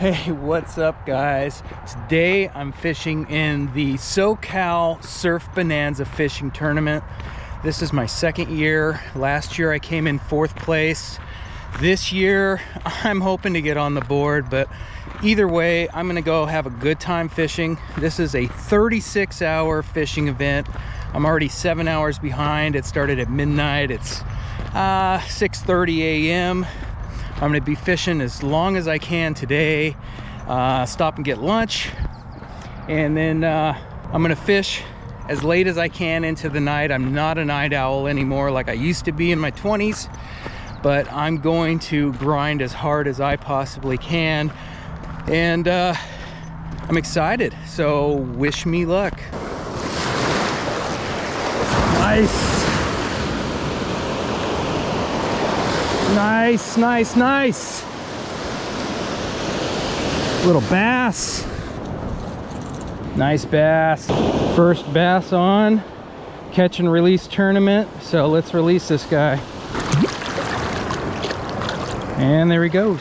Hey, what's up guys? Today I'm fishing in the SoCal Surf Bonanza fishing tournament. This is my second year. Last year I came in 4th place. This year I'm hoping to get on the board, but either way I'm gonna go have a good time fishing. This is a 36-hour fishing event. I'm already 7 hours behind. It started at midnight. It's 6:30 a.m. I'm gonna be fishing as long as I can today, stop and get lunch, and then I'm gonna fish as late as I can into the night. I'm not a night owl anymore like I used to be in my 20s, but I'm going to grind as hard as I possibly can, and I'm excited, so wish me luck. Nice. Nice, nice, nice. Little bass. Nice bass. First bass on. Catch and release tournament. So let's release this guy. And there he goes.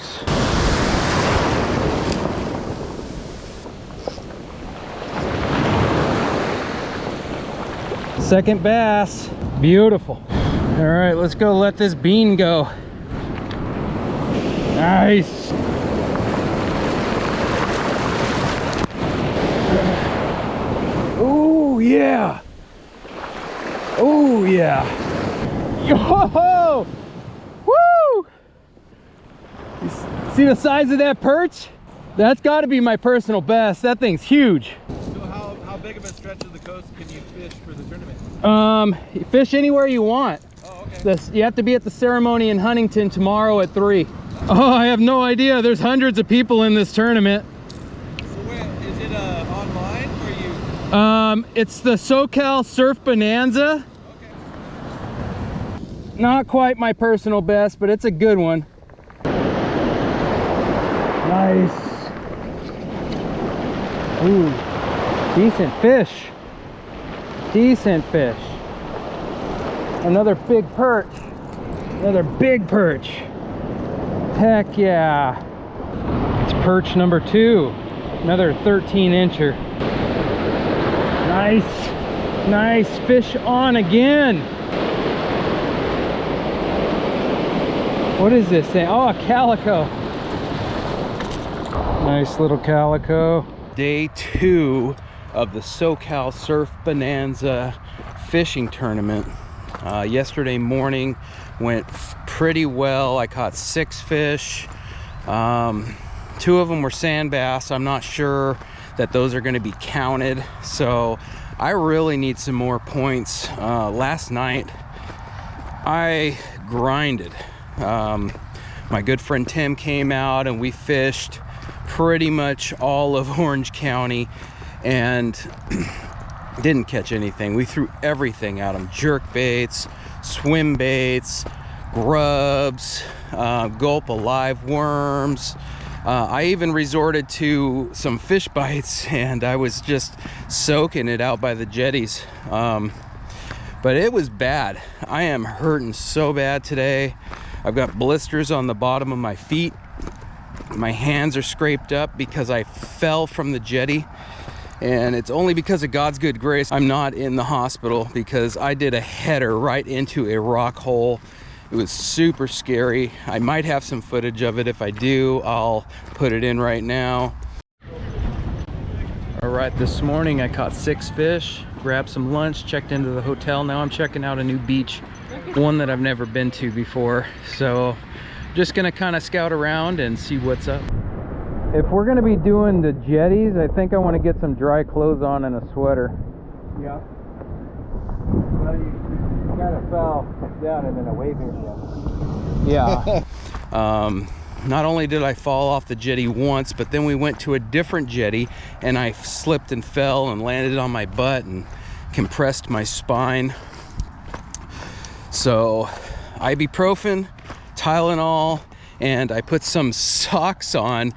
Second bass. Beautiful. All right, let's go let this bean go. Nice. Oh yeah. Oh yeah. Yo! Woo! You see the size of that perch? That's got to be my personal best. That thing's huge. So how big of a stretch of the coast can you fish for the tournament? You fish anywhere you want. Oh, okay. You have to be at the ceremony in Huntington tomorrow at 3. Oh, I have no idea. There's hundreds of people in this tournament. So wait, is it online or you? It's the SoCal Surf Bonanza. Okay. Not quite my personal best, but it's a good one. Nice. Ooh, decent fish. Decent fish. Another big perch. Another big perch. Heck yeah. It's perch number 2. Another 13-incher. Nice. Nice fish on again. What is this thing? Oh, a calico. Nice little calico. Day 2 of the SoCal Surf Bonanza fishing tournament. Yesterday morning went pretty well. I caught 6 fish. 2 of them were sand bass. I'm not sure that those are going to be counted, so I really need some more points. Last night I grinded. My good friend Tim came out and we fished pretty much all of Orange County and didn't catch anything. We threw everything at them: jerk baits, swim baits, grubs, gulp alive worms. I even resorted to some fish bites, and I was just soaking it out by the jetties. But it was bad. I am hurting so bad today. I've got blisters on the bottom of my feet. My hands are scraped up because I fell from the jetty, and it's only because of God's good grace I'm not in the hospital, because I did a header right into a rock hole. It was super scary. I might have some footage of it. If I do, I'll put it in right now. All right, this morning I caught 6 fish, grabbed some lunch, checked into the hotel. Now I'm checking out a new beach, one that I've never been to before. So just gonna kind of scout around and see what's up. If we're gonna be doing the jetties, I think I want to get some dry clothes on and a sweater. Yeah. Well, you kind of fell down and then a wave here. Yeah. Not only did I fall off the jetty once, but then we went to a different jetty and I slipped and fell and landed on my butt and compressed my spine. So ibuprofen, Tylenol, and I put some socks on.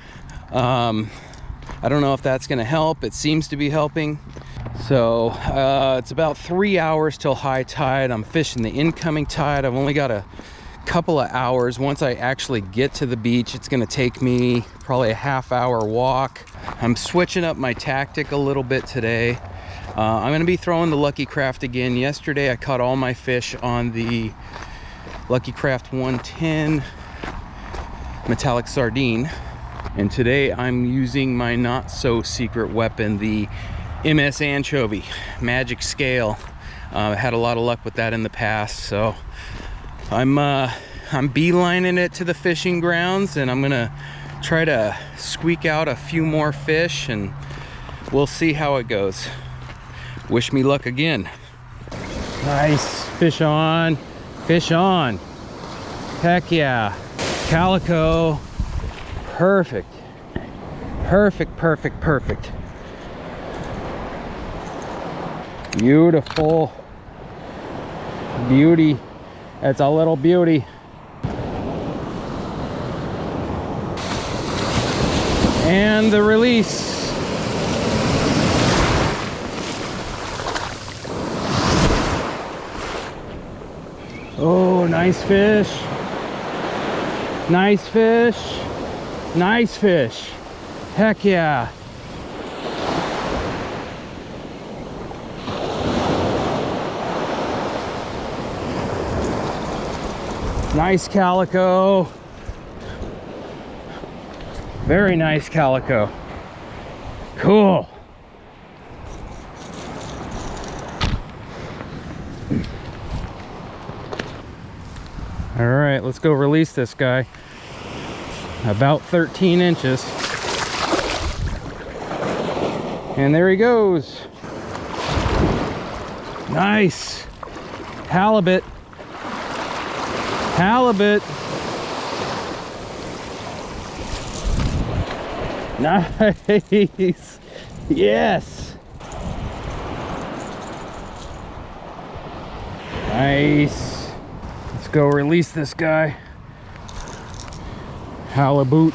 I don't know if that's gonna help. It seems to be helping. So it's about 3 hours till high tide. I'm fishing the incoming tide. I've only got a couple of hours. Once I actually get to the beach, it's gonna take me probably a half-hour walk. I'm switching up my tactic a little bit today. I'm gonna be throwing the Lucky Craft again. Yesterday I caught all my fish on the Lucky Craft 110 metallic sardine, and today I'm using my not so secret weapon, the MS anchovy magic scale. I had a lot of luck with that in the past, so I'm beelining it to the fishing grounds, and I'm gonna try to squeak out a few more fish, and we'll see how it goes. Wish me luck again. Nice, fish on, fish on. Heck yeah, calico, perfect, perfect, perfect, perfect. Beautiful beauty. That's a little beauty. And the release. Oh, nice fish. Nice fish. Nice fish. Heck yeah. Nice calico. Very nice calico. Cool. All right, let's go release this guy. About 13 inches. And there he goes. Nice. Halibut. Halibut. Nice. Yes. Nice. Let's go release this guy. Halibut.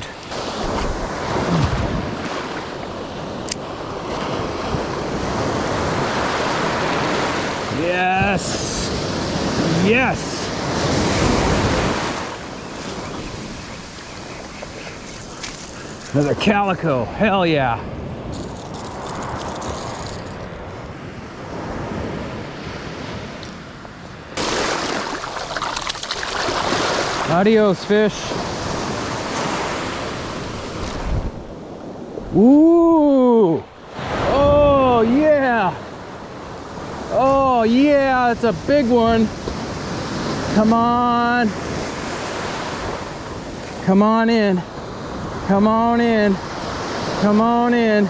Yes. Yes. Another calico, hell yeah. Adios, fish. Ooh. Oh, yeah. Oh, yeah, it's a big one. Come on. Come on in. Come on in. Come on in.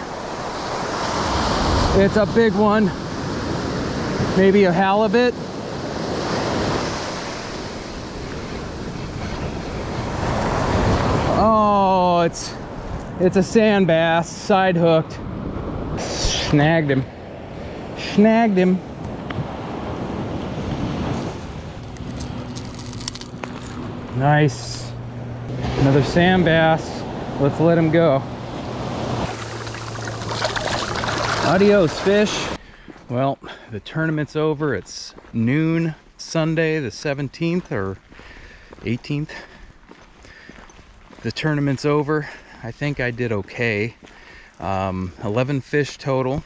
It's a big one. Maybe a halibut. Oh, it's a sand bass, side hooked. Snagged him. Snagged him. Nice. Another sand bass. Let's let him go. Adios, fish. Well, the tournament's over. It's noon Sunday, the 17th or 18th. The tournament's over. I think I did okay. 11 fish total.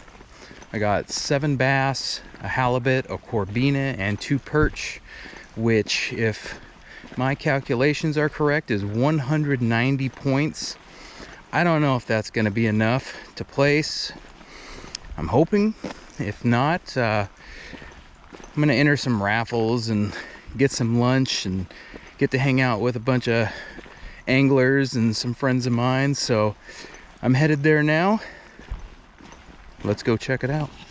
I got 7 bass, a halibut, a corbina, and 2 perch, which, if my calculations are correct, is 190 points. I don't know if that's going to be enough to place. I'm hoping. If not, I'm going to enter some raffles and get some lunch and get to hang out with a bunch of anglers and some friends of mine. So I'm headed there now. Let's go check it out.